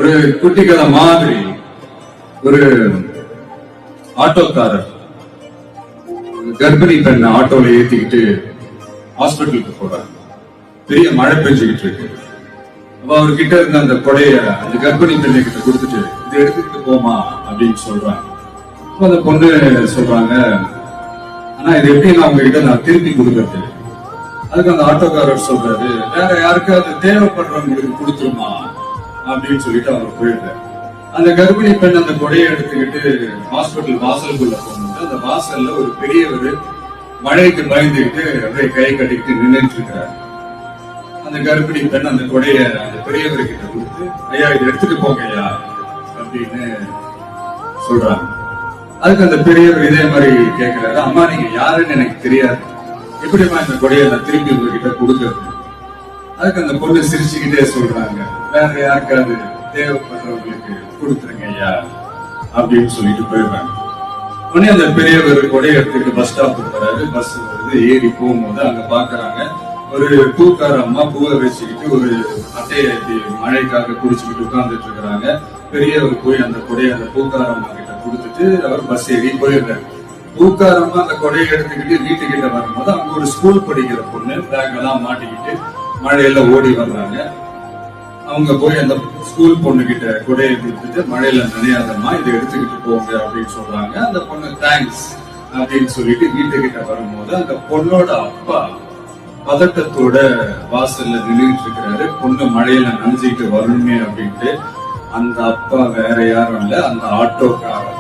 ஒரு குட்டி கதை மாதிரி ஒரு ஆட்டோக்காரர் கர்ப்பிணி பெண்ணை ஆட்டோல ஏத்திக்கிட்டு ஹாஸ்பிட்டலுக்கு போறாரு. பெரிய மழை பெஞ்சுக்கிட்டு இருக்கு. அப்ப அவர்கிட்ட இருந்த அந்த கொடைய அந்த கர்ப்பிணி பெண்ணை கிட்ட கொடுத்துட்டு இதை எடுத்துக்கிட்டு போமா அப்படின்னு சொல்றாங்க. அந்த பொண்ணு சொல்றாங்க, ஆனா இது எப்படி நான் உங்ககிட்ட நான் திருப்பி கொடுக்கறது? அதுக்கு அந்த ஆட்டோக்காரர் சொல்றாரு, வேற யாருக்காவது தேவைப்படுறவங்களுக்கு கொடுத்துருமா அப்படின்னு சொல்லிட்டு அவர் போயிடுறாரு. அந்த கர்ப்பிணி பெண் அந்த கொடையை எடுத்துக்கிட்டு ஹாஸ்பிட்டல் வாசலுக்குள்ள போகும்போது அந்த வாசல்ல ஒரு பெரியவர் மழைக்கு பயந்துகிட்டு அப்படியே கை கட்டிக்கிட்டு நின்றுட்டு இருக்கிறார். அந்த கர்ப்பிணி பெண் அந்த கொடைய அந்த பெரியவர்கிட்ட கொடுத்து, ஐயா இதை எடுத்துட்டு போங்க ஐயா அப்படின்னு சொல்றாங்க. அதுக்கு அந்த பெரியவர் இதே மாதிரி கேட்கிறாரு, அம்மா நீங்க யாருன்னு எனக்கு தெரியாது, எப்படிமா இந்த கொடையை நான் திருப்பி உங்ககிட்ட கொடுக்கறது? அதுக்கு அந்த பொண்ணு சிரிச்சுக்கிட்டே சொல்றாங்க, வேற யாருக்காவது தேவைப்படுறவங்களுக்கு கொடுத்துருங்க ஐயா அப்படின்னு சொல்லிட்டு போயிடுறாங்க. உடனே அந்த பெரியவர் கொடையை எடுத்துக்கிட்டு பஸ் ஸ்டாப்புக்கு வராரு. பஸ் வருது, ஏறி போகும்போது அங்க பாக்குறாங்க ஒரு பூக்கார அம்மா பூவை வச்சுக்கிட்டு ஒரு அட்டையை மழைக்காக குடிச்சுக்கிட்டு உட்கார்ந்துட்டு இருக்கிறாங்க. பெரியவர் போய் அந்த கொடையை அந்த பூக்கார அம்மா கிட்ட கொடுத்துட்டு அவர் பஸ் ஏறி போயிடுறாரு. பூக்காரம்மா அந்த கொடையை எடுத்துக்கிட்டு வீட்டுக்கிட்ட வரும்போது அங்க ஒரு ஸ்கூல் படிக்கிற பொண்ணு பேக் எல்லாம் மாட்டிக்கிட்டு மழையில ஓடி வர்றாங்க. அவங்க போய் அந்த ஸ்கூல் பொண்ணு கிட்ட கொடையை கொடுத்துட்டு, மழையில நினையாதம்மா இதை எடுத்துக்கிட்டு போங்க அப்படின்னு சொல்றாங்க. அந்த பொண்ணு தேங்க்ஸ் அப்படின்னு சொல்லிட்டு வீட்டுக்கிட்ட வரும்போது அந்த பொண்ணோட அப்பா பதட்டத்தோட வாசல்ல நின்றுட்டு இருக்கிறாரு. பொண்ணு மழையில நனைஞ்சிட்டு வரணுமே அப்படின்ட்டு. அந்த அப்பா வேற யாரும் இல்ல, அந்த ஆட்டோக்காரர்